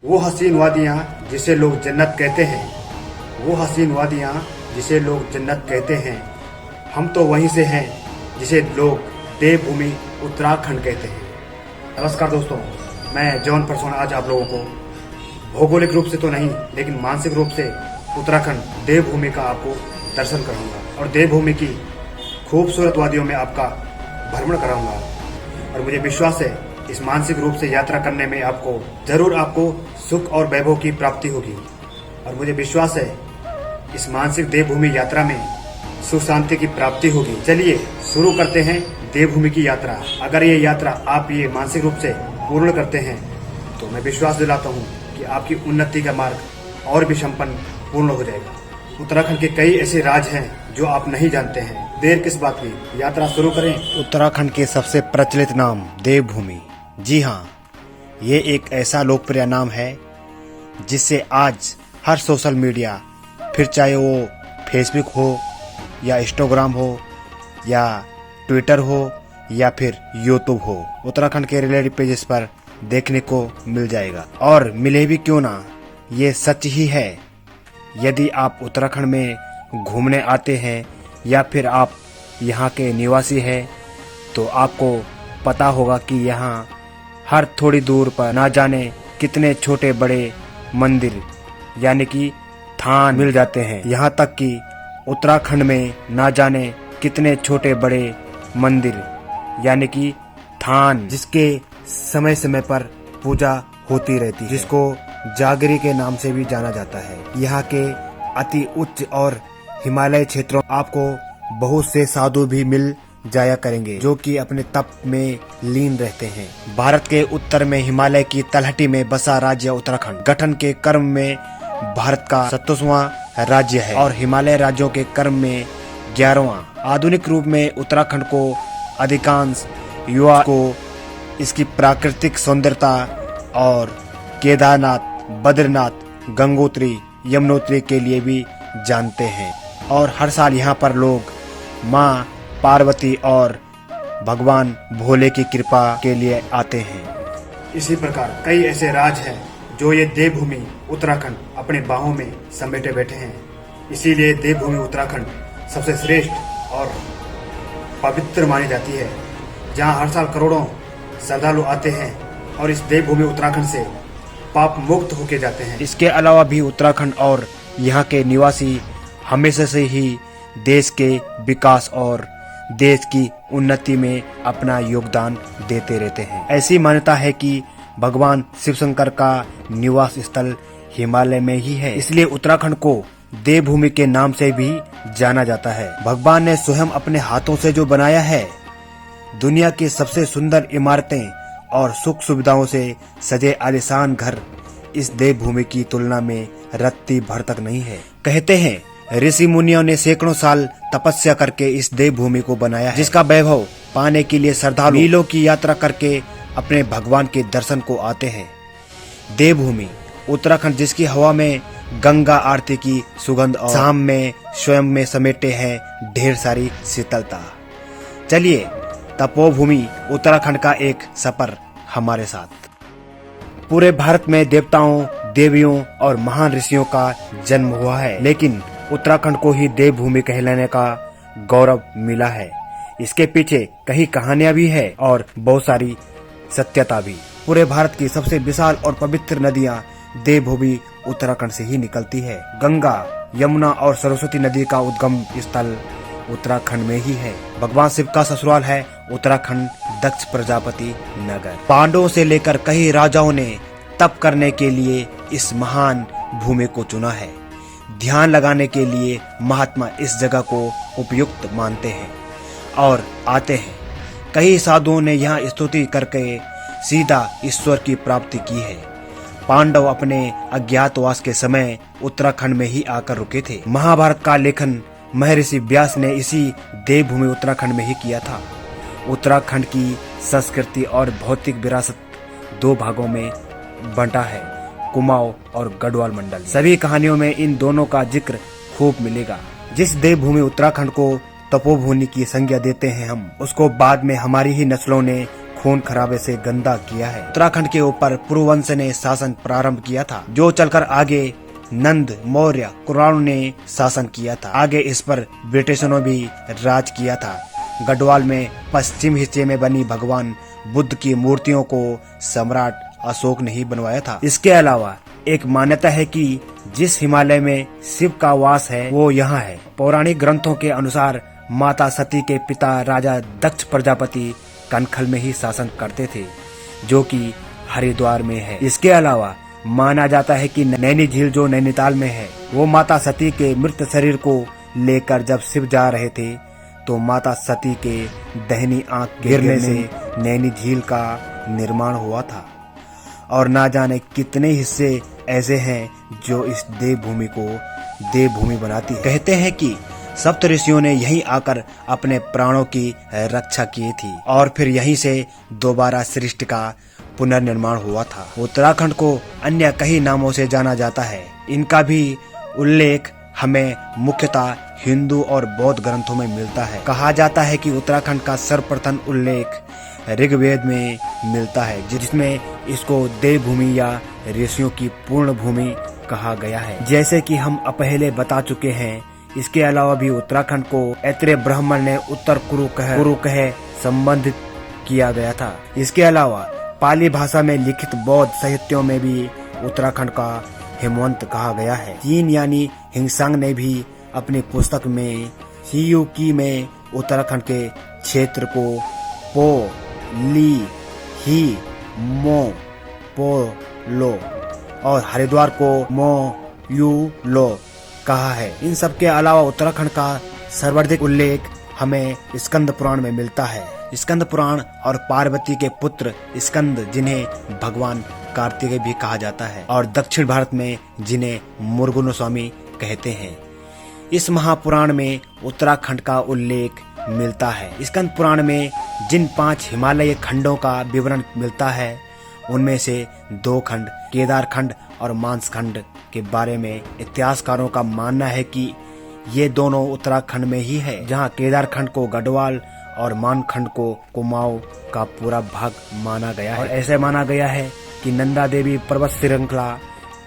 वो हसीन वादियाँ जिसे लोग जन्नत कहते हैं, वो हसीन वादियाँ जिसे लोग जन्नत कहते हैं, हम तो वहीं से हैं जिसे लोग देवभूमि उत्तराखंड कहते हैं। नमस्कार दोस्तों, मैं जॉन परसोन आज आप लोगों को भौगोलिक रूप से तो नहीं लेकिन मानसिक रूप से उत्तराखंड देवभूमि का आपको दर्शन कराऊंगा और देवभूमि की खूबसूरत वादियों में आपका भ्रमण कराऊंगा। और मुझे विश्वास है इस मानसिक रूप से यात्रा करने में आपको सुख और वैभव की प्राप्ति होगी। और मुझे विश्वास है इस मानसिक देवभूमि यात्रा में सुख शांति की प्राप्ति होगी। चलिए शुरू करते हैं देवभूमि की यात्रा। अगर ये यात्रा आप ये मानसिक रूप से पूर्ण करते हैं तो मैं विश्वास दिलाता हूँ कि आपकी उन्नति का मार्ग और भी संपन्न पूर्ण हो जाएगा। उत्तराखंड के कई ऐसे राज्य हैं जो आप नहीं जानते हैं। देर किस बात की, यात्रा शुरू करें। उत्तराखंड के सबसे प्रचलित नाम देवभूमि। जी हाँ, ये एक ऐसा लोकप्रिय नाम है जिससे आज हर सोशल मीडिया, फिर चाहे वो फेसबुक हो या इंस्टाग्राम हो या ट्विटर हो या फिर यूट्यूब हो, उत्तराखंड के रिलेटेड पेजेस पर देखने को मिल जाएगा। और मिले भी क्यों ना, ये सच ही है। यदि आप उत्तराखंड में घूमने आते हैं या फिर आप यहाँ के निवासी हैं तो आपको पता होगा कि यहाँ हर थोड़ी दूर पर ना जाने कितने छोटे बड़े मंदिर यानी कि थान मिल जाते हैं। यहाँ तक कि उत्तराखंड में ना जाने कितने छोटे बड़े मंदिर यानी कि थान जिसके समय समय पर पूजा होती रहती है, जिसको जागरी के नाम से भी जाना जाता है। यहाँ के अति उच्च और हिमालय क्षेत्रों आपको बहुत से साधु भी मिल जाया करेंगे जो कि अपने तप में लीन रहते हैं। भारत के उत्तर में हिमालय की तलहटी में बसा राज्य उत्तराखंड गठन के क्रम में भारत का 27वां राज्य है और हिमालय राज्यों के क्रम में 11वां। आधुनिक रूप में उत्तराखंड को अधिकांश युवा को इसकी प्राकृतिक सौंदर्यता और केदारनाथ, बद्रीनाथ, गंगोत्री, यमुनोत्री के लिए भी जानते हैं। और हर साल यहाँ पर लोग माँ पार्वती और भगवान भोले की कृपा के लिए आते हैं। इसी प्रकार कई ऐसे राज्य हैं जो ये देवभूमि उत्तराखंड अपने बाहों में समेटे बैठे हैं। इसीलिए देवभूमि उत्तराखंड सबसे श्रेष्ठ और पवित्र मानी जाती है, जहाँ हर साल करोड़ों श्रद्धालु आते हैं और इस देवभूमि उत्तराखंड से पाप मुक्त होके जाते हैं। इसके अलावा भी उत्तराखंड और यहाँ के निवासी हमेशा से ही देश के विकास और देश की उन्नति में अपना योगदान देते रहते हैं। ऐसी मान्यता है कि भगवान शिव शंकर का निवास स्थल हिमालय में ही है, इसलिए उत्तराखंड को देवभूमि के नाम से भी जाना जाता है। भगवान ने स्वयं अपने हाथों से जो बनाया है, दुनिया की सबसे सुंदर इमारतें और सुख सुविधाओं से सजे आलीशान घर इस देवभूमि की तुलना में रत्ती भर तक नहीं है। कहते हैं ऋषि मुनियों ने सैकड़ों साल तपस्या करके इस देवभूमि को बनाया है, जिसका वैभव पाने के लिए श्रद्धालु मीलों की यात्रा करके अपने भगवान के दर्शन को आते हैं। देवभूमि उत्तराखंड जिसकी हवा में गंगा आरती की सुगंध और शाम में स्वयं में समेटे हैं ढेर सारी शीतलता। चलिए तपोभूमि उत्तराखंड का एक सफर हमारे साथ। पूरे भारत में देवताओं, देवियों और महान ऋषियों का जन्म हुआ है, लेकिन उत्तराखंड को ही देवभूमि कहलाने का गौरव मिला है। इसके पीछे कई कहानियां भी है और बहुत सारी सत्यता भी। पूरे भारत की सबसे विशाल और पवित्र नदियां देवभूमि उत्तराखंड से ही निकलती है। गंगा, यमुना और सरस्वती नदी का उद्गम स्थल उत्तराखंड में ही है। भगवान शिव का ससुराल है उत्तराखंड दक्ष प्रजापति नगर। पांडवों से लेकर कई राजाओं ने तप करने के लिए इस महान भूमि को चुना है। ध्यान लगाने के लिए महात्मा इस जगह को उपयुक्त मानते हैं और आते हैं। कई साधुओं ने यहाँ स्तुति करके सीधा ईश्वर की प्राप्ति की है। पांडव अपने अज्ञातवास के समय उत्तराखंड में ही आकर रुके थे। महाभारत का लेखन महर्षि व्यास ने इसी देवभूमि उत्तराखंड में ही किया था। उत्तराखंड की संस्कृति और भौतिक विरासत दो भागों में बंटा है, कुमाऊं और गढ़वाल मंडल। सभी कहानियों में इन दोनों का जिक्र खूब मिलेगा। जिस देवभूमि उत्तराखंड को तपोभूमि की संज्ञा देते हैं हम, उसको बाद में हमारी ही नस्लों ने खून खराबे से गंदा किया है। उत्तराखंड के ऊपर पुरुवंश ने शासन प्रारंभ किया था, जो चलकर आगे नंद मौर्य कुरान ने शासन किया था। आगे इस पर ब्रिटिशों ने भी राज किया था। गढ़वाल में पश्चिम हिस्से में बनी भगवान बुद्ध की मूर्तियों को सम्राट अशोक ने ही बनवाया था। इसके अलावा एक मान्यता है कि जिस हिमालय में शिव का वास है वो यहाँ है। पौराणिक ग्रंथों के अनुसार माता सती के पिता राजा दक्ष प्रजापति कनखल में ही शासन करते थे, जो कि हरिद्वार में है। इसके अलावा माना जाता है कि नैनी झील जो नैनीताल में है, वो माता सती के मृत शरीर को लेकर जब शिव जा रहे थे तो माता सती के दहिनी आंख गिरने से नैनी झील का निर्माण हुआ था। और ना जाने कितने हिस्से ऐसे हैं जो इस देवभूमि को देवभूमि बनाती है। कहते हैं कि सप्त ऋषियों ने यहीं आकर अपने प्राणों की रक्षा की थी और फिर यहीं से दोबारा सृष्टि का पुनर्निर्माण हुआ था। उत्तराखंड को अन्य कई नामों से जाना जाता है। इनका भी उल्लेख हमें मुख्यतः हिंदू और बौद्ध ग्रंथों में मिलता है। कहा जाता है कि उत्तराखंड का सर्वप्रथम उल्लेख ऋग्वेद में मिलता है, जिसमें इसको देवभूमि या ऋषियों की पूर्ण भूमि कहा गया है। जैसे कि हम पहले बता चुके हैं, इसके अलावा भी उत्तराखंड को ऐत्रेय ब्राह्मण ने उत्तर कुरु कह संबंधित किया गया था। इसके अलावा पाली भाषा में लिखित बौद्ध साहित्यों में भी उत्तराखंड का हेमवंत कहा गया है। चीन यानी हिंगसांग ने भी अपनी पुस्तक में सियुकी में उत्तराखंड के क्षेत्र को पो ली ही मो पो लो और हरिद्वार को मो यू लो कहा है। इन सब के अलावा उत्तराखंड का सर्वाधिक उल्लेख हमें स्कंद पुराण में मिलता है। स्कंद पुराण और पार्वती के पुत्र स्कंद, जिन्हें भगवान कार्तिकेय भी कहा जाता है, और दक्षिण भारत में जिन्हें मुर्गुन स्वामी कहते हैं। इस महापुराण में उत्तराखंड का उल्लेख मिलता है। स्कंद पुराण में जिन 5 हिमालय खंडों का विवरण मिलता है, उनमें से 2 खंड केदार खंड और मानस खंड के बारे में इतिहासकारों का मानना है कि ये दोनों उत्तराखंड में ही है, जहां केदार खंड को गढ़वाल और मान खंड को कुमाऊं का पूरा भाग माना गया है। और ऐसे माना गया है कि नंदा देवी पर्वत श्रृंखला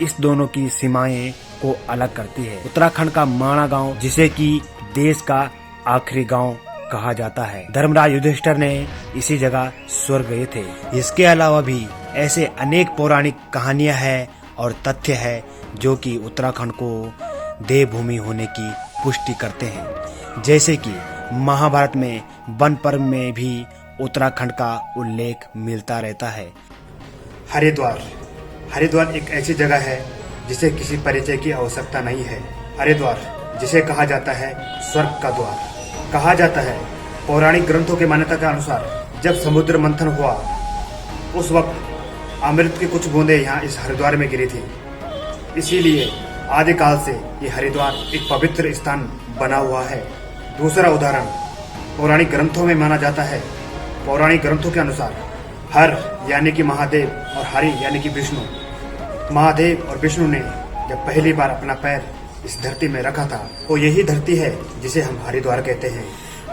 इस दोनों की सीमाएं को अलग करती है। उत्तराखंड का माणा गांव, जिसे कि देश का आखिरी गांव कहा जाता है, धर्मराज युधिष्ठिर ने इसी जगह स्वर्ग गए थे। इसके अलावा भी ऐसे अनेक पौराणिक कहानियां हैं और तथ्य है जो कि उत्तराखंड को देवभूमि होने की पुष्टि करते हैं। जैसे कि महाभारत में वन पर्व में भी उत्तराखंड का उल्लेख मिलता रहता है। हरिद्वार एक ऐसी जगह है जिसे किसी परिचय की आवश्यकता नहीं है। हरिद्वार, जिसे कहा जाता है स्वर्ग का द्वार, कहा जाता है। पौराणिक ग्रंथों की मान्यता के अनुसार जब समुद्र मंथन हुआ, उस वक्त अमृत की कुछ बूंदें यहाँ इस हरिद्वार में गिरी थी। इसीलिए आदिकाल से ये हरिद्वार एक पवित्र स्थान बना हुआ है। दूसरा उदाहरण पौराणिक ग्रंथों में माना जाता है। पौराणिक ग्रंथों के अनुसार हर यानी कि महादेव और हरि यानी कि विष्णु, महादेव और विष्णु ने जब पहली बार अपना पैर इस धरती में रखा था, वो यही धरती है जिसे हम हरिद्वार कहते हैं।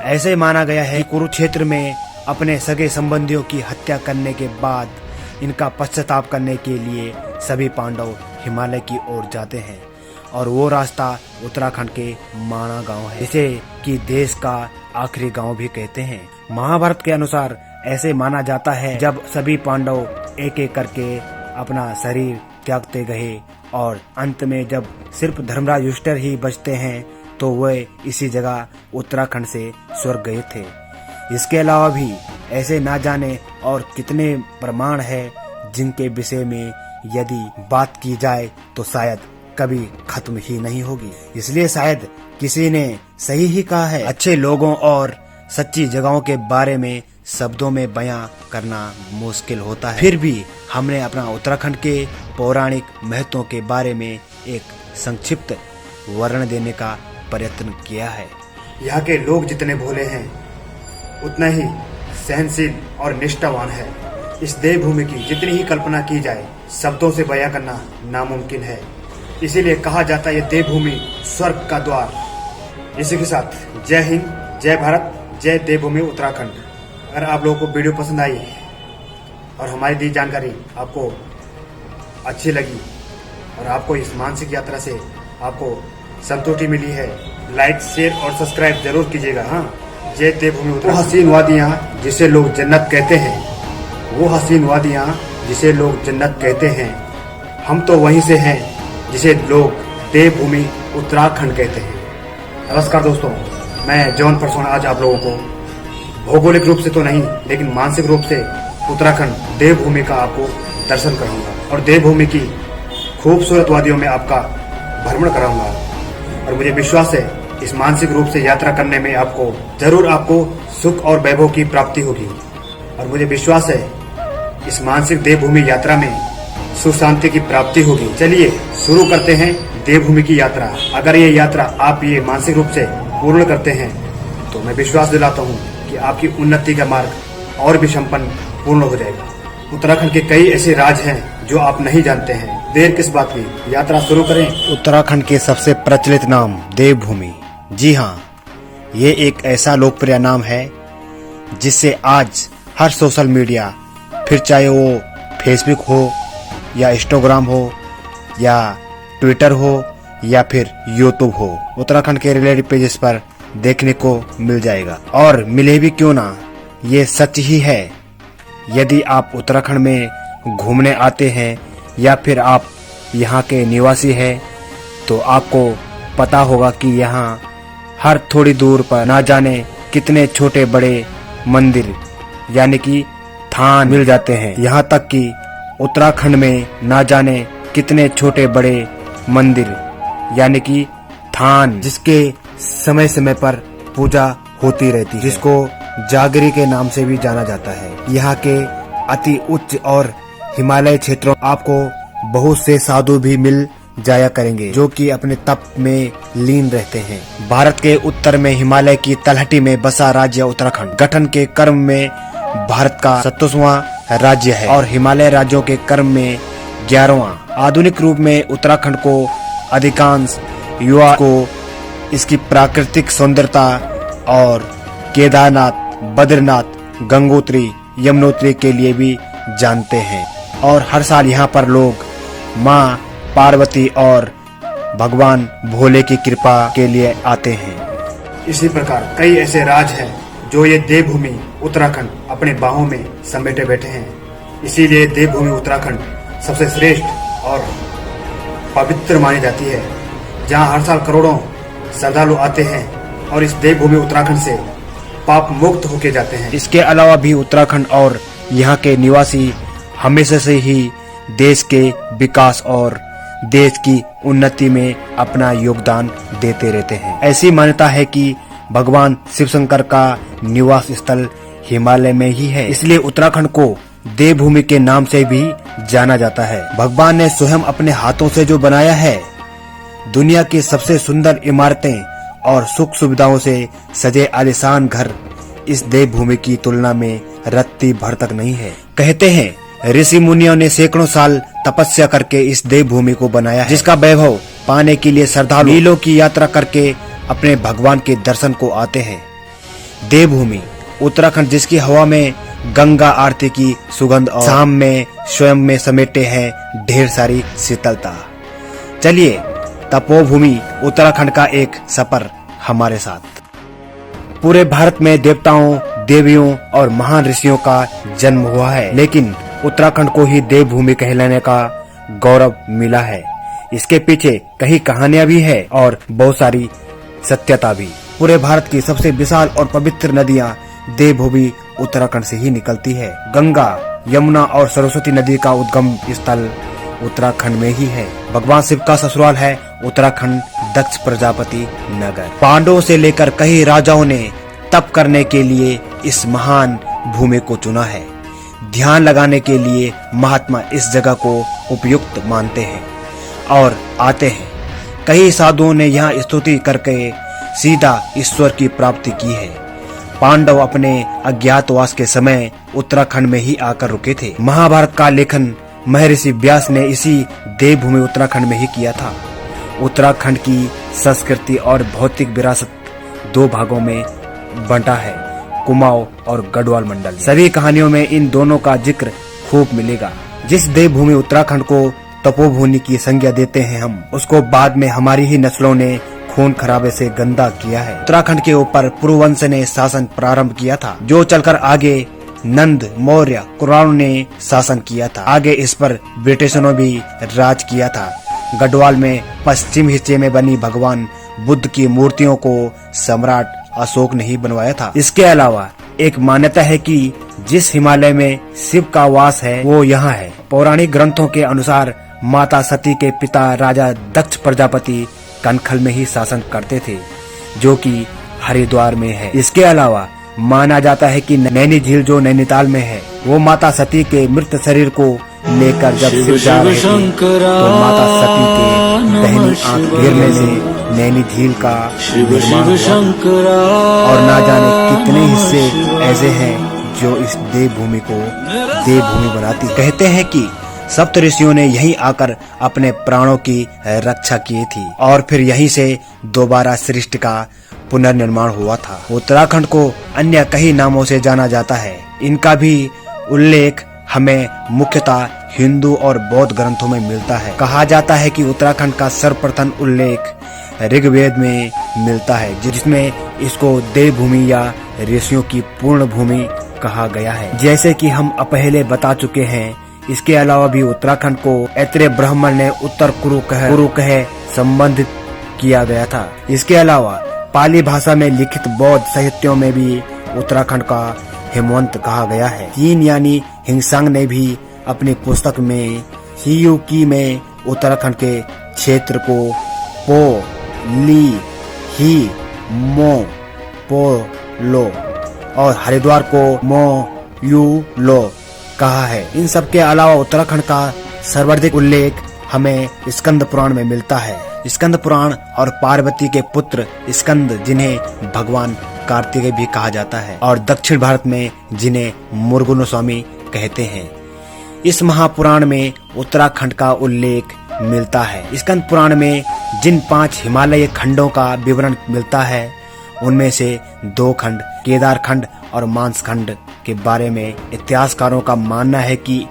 ऐसे माना गया है कि कुरुक्षेत्र में अपने सगे संबंधियों की हत्या करने के बाद इनका पश्चाताप करने के लिए सभी पांडव हिमालय की ओर जाते हैं, और वो रास्ता उत्तराखंड के माणा गांव है, जिसे कि देश का आखिरी गांव भी कहते हैं। महाभारत के अनुसार ऐसे माना जाता है जब सभी पांडव एक एक करके अपना शरीर त्यागते गए और अंत में जब सिर्फ धर्मराज युधिष्ठिर ही बचते हैं, तो वे इसी जगह उत्तराखंड से स्वर्ग गए थे। इसके अलावा भी ऐसे ना जाने और कितने प्रमाण है जिनके विषय में यदि बात की जाए तो शायद कभी खत्म ही नहीं होगी। इसलिए शायद किसी ने सही ही कहा है, अच्छे लोगों और सच्ची जगहों के बारे में शब्दों में बयां करना मुश्किल होता है। फिर भी हमने अपना उत्तराखंड के पौराणिक महत्वों के बारे में एक संक्षिप्त वर्णन देने का प्रयत्न किया है। यहाँ के लोग जितने भोले हैं, उतना ही सहनशील और निष्ठावान है। इस देवभूमि की जितनी ही कल्पना की जाए, शब्दों से बयां करना नामुमकिन है। इसीलिए कहा जाता है ये देवभूमि स्वर्ग का द्वार। इसी के साथ जय हिंद, जय भारत, जय देवभूमि उत्तराखंड। अगर आप लोगों को वीडियो पसंद आई और हमारी दी जानकारी आपको अच्छी लगी और आपको इस मानसिक यात्रा से आपको संतुष्टि मिली है, लाइक शेयर और सब्सक्राइब जरूर कीजिएगा। हाँ, जय देवभूमि उत्तराखंड। वो हसीन वादियाँ जिसे लोग जन्नत कहते हैं, वो हसीन वादियाँ जिसे लोग जन्नत कहते हैं, हम तो वहीं से हैं जिसे लोग देवभूमि उत्तराखंड कहते हैं। नमस्कार दोस्तों, मैं जॉन परसोन आज आप लोगों को भौगोलिक रूप से तो नहीं लेकिन मानसिक रूप से उत्तराखंड देवभूमि का आपको दर्शन कराऊंगा और देवभूमि की खूबसूरत वादियों में आपका भ्रमण कराऊंगा। और मुझे विश्वास है इस मानसिक रूप से यात्रा करने में आपको सुख और वैभव की प्राप्ति होगी। और मुझे विश्वास है इस मानसिक देवभूमि यात्रा में सुख शांति की प्राप्ति होगी। चलिए शुरू करते हैं देवभूमि की यात्रा। अगर ये यात्रा आप ये मानसिक रूप से पूर्ण करते हैं तो मैं विश्वास दिलाता हूँ कि आपकी उन्नति का मार्ग और भी संपन्न पूर्ण हो जाएगा। उत्तराखंड के कई ऐसे राज्य हैं जो आप नहीं जानते हैं। देर किस बात की, यात्रा शुरू करें। उत्तराखंड के सबसे प्रचलित नाम देवभूमि। जी हाँ, ये एक ऐसा लोकप्रिय नाम है जिससे आज हर सोशल मीडिया, फिर चाहे वो फेसबुक हो या इंस्टाग्राम हो या ट्विटर हो या फिर यूट्यूब हो, उत्तराखंड के रिलेटेड पेजेस पर देखने को मिल जाएगा। और मिले भी क्यों ना, ये सच ही है। यदि आप उत्तराखंड में घूमने आते हैं या फिर आप यहाँ के निवासी हैं तो आपको पता होगा कि यहाँ हर थोड़ी दूर पर ना जाने कितने छोटे बड़े मंदिर यानी कि थान मिल जाते हैं। यहाँ तक कि उत्तराखंड में ना जाने कितने छोटे बड़े मंदिर यानी कि थान जिसके समय समय पर पूजा होती रहती है, जिसको जागरी के नाम से भी जाना जाता है। यहाँ के अति उच्च और हिमालय क्षेत्रों आपको बहुत से साधु भी मिल जाया करेंगे जो कि अपने तप में लीन रहते हैं। भारत के उत्तर में हिमालय की तलहटी में बसा राज्य उत्तराखंड गठन के क्रम में भारत का 27वां राज्य है और हिमालय राज्यों के क्रम में 11वां। आधुनिक रूप में उत्तराखंड को अधिकांश युवा को इसकी प्राकृतिक सुंदरता और केदारनाथ, बद्रीनाथ, गंगोत्री, यमुनोत्री के लिए भी जानते हैं। और हर साल यहाँ पर लोग माँ पार्वती और भगवान भोले की कृपा के लिए आते हैं। इसी प्रकार कई ऐसे राज्य हैं जो ये देवभूमि उत्तराखंड अपने बाहों में समेटे बैठे हैं। इसीलिए देवभूमि उत्तराखंड सबसे श्रेष्ठ और पवित्र मानी जाती है, जहाँ हर साल करोड़ों श्रद्धालु आते हैं और इस देवभूमि उत्तराखंड से पाप मुक्त होके जाते हैं। इसके अलावा भी उत्तराखंड और यहाँ के निवासी हमेशा से ही देश के विकास और देश की उन्नति में अपना योगदान देते रहते हैं। ऐसी मान्यता है कि भगवान शिव शंकर का निवास स्थल हिमालय में ही है, इसलिए उत्तराखंड को देवभूमि के नाम से भी जाना जाता है। भगवान ने स्वयं अपने हाथों से जो बनाया है, दुनिया की सबसे सुंदर इमारतें और सुख सुविधाओं से सजे आलीशान घर इस देवभूमि की तुलना में रत्ती भर तक नहीं है। कहते हैं ऋषि मुनियों ने सैकड़ों साल तपस्या करके इस देवभूमि को बनाया है, जिसका वैभव पाने के लिए श्रद्धालु मीलों की यात्रा करके अपने भगवान के दर्शन को आते हैं। देवभूमि उत्तराखंड जिसकी हवा में गंगा आरती की सुगंध और शाम में स्वयं में समेटे हैं ढेर सारी शीतलता। चलिए तपोभूमि उत्तराखंड का एक सफर हमारे साथ। पूरे भारत में देवताओं, देवियों और महान ऋषियों का जन्म हुआ है, लेकिन उत्तराखंड को ही देवभूमि कहलाने का गौरव मिला है। इसके पीछे कई कहानियां भी है और बहुत सारी सत्यता भी। पूरे भारत की सबसे विशाल और पवित्र नदियां देवभूमि उत्तराखंड से ही निकलती है। गंगा, यमुना और सरस्वती नदी का उद्गम स्थल उत्तराखंड में ही है। भगवान शिव का ससुराल है उत्तराखंड दक्ष प्रजापति नगर। पांडवों से लेकर कई राजाओं ने तप करने के लिए इस महान भूमि को चुना है। ध्यान लगाने के लिए महात्मा इस जगह को उपयुक्त मानते हैं और आते हैं। कई साधुओं ने यहाँ स्तुति करके सीधा ईश्वर की प्राप्ति की है। पांडव अपने अज्ञातवास के समय उत्तराखंड में ही आकर रुके थे। महाभारत का लेखन महर्षि व्यास ने इसी देवभूमि उत्तराखंड में ही किया था। उत्तराखंड की संस्कृति और भौतिक विरासत दो भागों में बंटा है, कुमाऊं और गढ़वाल मंडल। सभी कहानियों में इन दोनों का जिक्र खूब मिलेगा। जिस देवभूमि उत्तराखंड को तपोभूमि की संज्ञा देते हैं हम, उसको बाद में हमारी ही नस्लों ने खून खराबे से गंदा किया है। उत्तराखंड के ऊपर पुरुवंश ने शासन प्रारंभ किया था, जो चलकर आगे नंद, मौर्य, कुरान ने शासन किया था। आगे इस पर ब्रिटिशों ने भी राज किया था। गढ़वाल में पश्चिम हिस्से में बनी भगवान बुद्ध की मूर्तियों को सम्राट अशोक ने ही बनवाया था। इसके अलावा एक मान्यता है कि जिस हिमालय में शिव का वास है वो यहाँ है। पौराणिक ग्रंथों के अनुसार माता सती के पिता राजा दक्ष प्रजापति कनखल में ही शासन करते थे, जो कि हरिद्वार में है। इसके अलावा माना जाता है कि नैनी झील जो नैनीताल में है, वो माता सती के मृत शरीर को लेकर जब शिव जा रहे थे तो माता सती के दहिनी आंख गिरने से नैनी झील का निर्माण हुआ। और ना जाने कितने हिस्से ऐसे हैं जो इस देवभूमि को देवभूमि बनाती। कहते हैं कि सप्त ऋषियों ने यहीं आकर अपने प्राणों की रक्षा की थी और फिर यहीं से दोबारा सृष्टि का पुनर्निर्माण हुआ था। उत्तराखंड को अन्य कई नामों से जाना जाता है। इनका भी उल्लेख हमें मुख्यतः हिंदू और बौद्ध ग्रंथों में मिलता है। कहा जाता है कि उत्तराखंड का सर्वप्रथम उल्लेख ऋग्वेद में मिलता है, जिसमें इसको देवभूमि या ऋषियों की पूर्ण भूमि कहा गया है। जैसे कि हम पहले बता चुके हैं, इसके अलावा भी उत्तराखंड को ऐत्रेय ब्राह्मण ने उत्तर कुरु कह संबंधित किया गया था। इसके अलावा पाली भाषा में लिखित बौद्ध साहित्यों में भी उत्तराखंड का हेमवंत कहा गया है। चीन यानी हिंगसांग ने भी अपनी पुस्तक में हियुकी में उत्तराखंड के क्षेत्र को पो ली ही मो पो लो और हरिद्वार को मो यू लो कहा है। इन सब के अलावा उत्तराखंड का सर्वाधिक उल्लेख हमें स्कंद पुराण में मिलता है। स्कंद पुराण और पार्वती के पुत्र स्कंद, जिन्हें भगवान कार्तिकेय भी कहा जाता है, और दक्षिण भारत में जिन्हें मुर्गुन स्वामी कहते हैं। इस महापुराण में उत्तराखंड का उल्लेख मिलता है। स्कंद पुराण में जिन 5 हिमालय खंडों का विवरण मिलता है, उनमें से 2 खंड केदार खंड और मानस खंड के बारे में इतिहासकारों का मानना है कि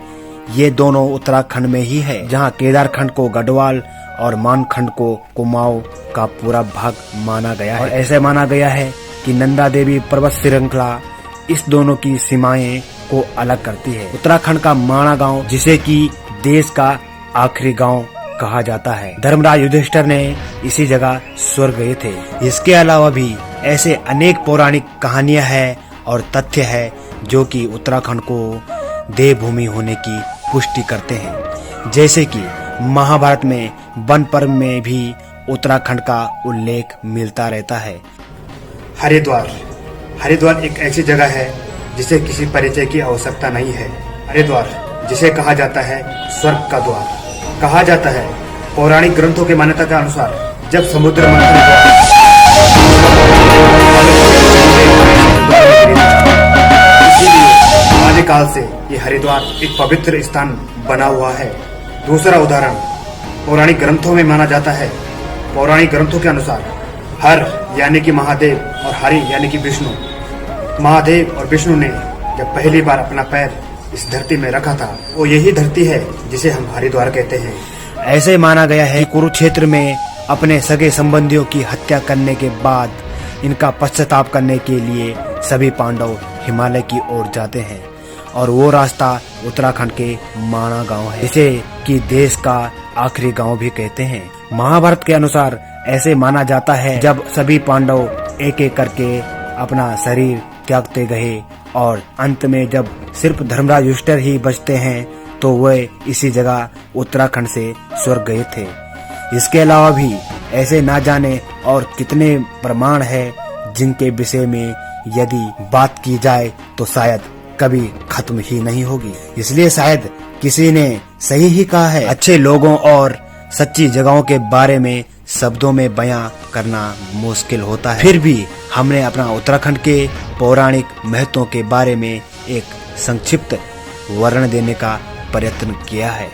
ये दोनों उत्तराखंड में ही है, जहां केदार खंड को गढ़वाल और मान खंड को कुमाऊं का पूरा भाग माना गया है। और ऐसे माना गया है कि नंदा देवी पर्वत श्रृंखला इस दोनों की सीमाएं को अलग करती है। उत्तराखंड का माणा गांव, जिसे कि देश का आखिरी गांव कहा जाता है, धर्मराज युधिष्ठिर ने इसी जगह स्वर्ग गए थे। इसके अलावा भी ऐसे अनेक पौराणिक कहानियां हैं और तथ्य है जो कि उत्तराखंड को देवभूमि होने की पुष्टि करते हैं। जैसे कि महाभारत में वन पर्व में भी उत्तराखंड का उल्लेख मिलता रहता है। हरिद्वार एक ऐसी जगह है जिसे किसी परिचय की आवश्यकता नहीं है। हरिद्वार, जिसे कहा जाता है स्वर्ग का द्वार, कहा जाता है। पौराणिक ग्रंथों के मान्यता के अनुसार जब समुद्र मंथन हुआ, इसीलिए आदिकाल से ये हरिद्वार एक पवित्र स्थान बना हुआ है। दूसरा उदाहरण पौराणिक ग्रंथों में माना जाता है। पौराणिक ग्रंथों के अनुसार हर यानी कि महादेव और हरि यानी कि विष्णु, महादेव और विष्णु ने जब पहली बार अपना पैर इस धरती में रखा था, वो यही धरती है जिसे हम हरिद्वार कहते हैं। ऐसे माना गया है कि कुरुक्षेत्र में अपने सगे संबंधियों की हत्या करने के बाद इनका पश्चाताप करने के लिए सभी पांडव हिमालय की ओर जाते हैं, और वो रास्ता उत्तराखंड के माणा गांव है, जिसे कि देश का आखिरी गांव भी कहते हैं। महाभारत के अनुसार ऐसे माना जाता है जब सभी पांडव एक एक करके अपना शरीर त्यागते गए और अंत में जब सिर्फ धर्मराज युधिष्ठिर ही बचते हैं, तो वे इसी जगह उत्तराखंड से स्वर्ग गए थे। इसके अलावा भी ऐसे ना जाने और कितने प्रमाण है जिनके विषय में यदि बात की जाए तो शायद कभी खत्म ही नहीं होगी। इसलिए शायद किसी ने सही ही कहा है, अच्छे लोगों और सच्ची जगहों के बारे में शब्दों में बयां करना मुश्किल होता है। फिर भी हमने अपना उत्तराखंड के पौराणिक महत्वों के बारे में एक संक्षिप्त वर्णन देने का प्रयत्न किया है।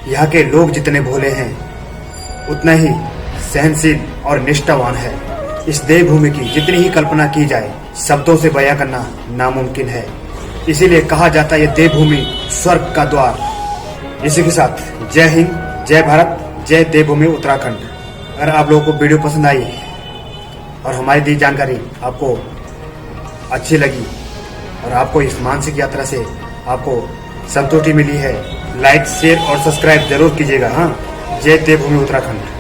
यहाँ के लोग जितने भोले हैं, उतना ही सहनशील और निष्ठावान है। इस देवभूमि की जितनी ही कल्पना की जाए, शब्दों से बयां करना नामुमकिन है। इसीलिए कहा जाता है ये देवभूमि स्वर्ग का द्वार। इसी के साथ जय हिंद, जय भारत, जय देवभूमि उत्तराखंड। अगर आप लोगों को वीडियो पसंद आई और हमारी दी जानकारी आपको अच्छी लगी और आपको इस मानसिक यात्रा से आपको संतुष्टि मिली है, लाइक, शेयर और सब्सक्राइब जरूर कीजिएगा। हाँ, जय देवभूमि उत्तराखंड।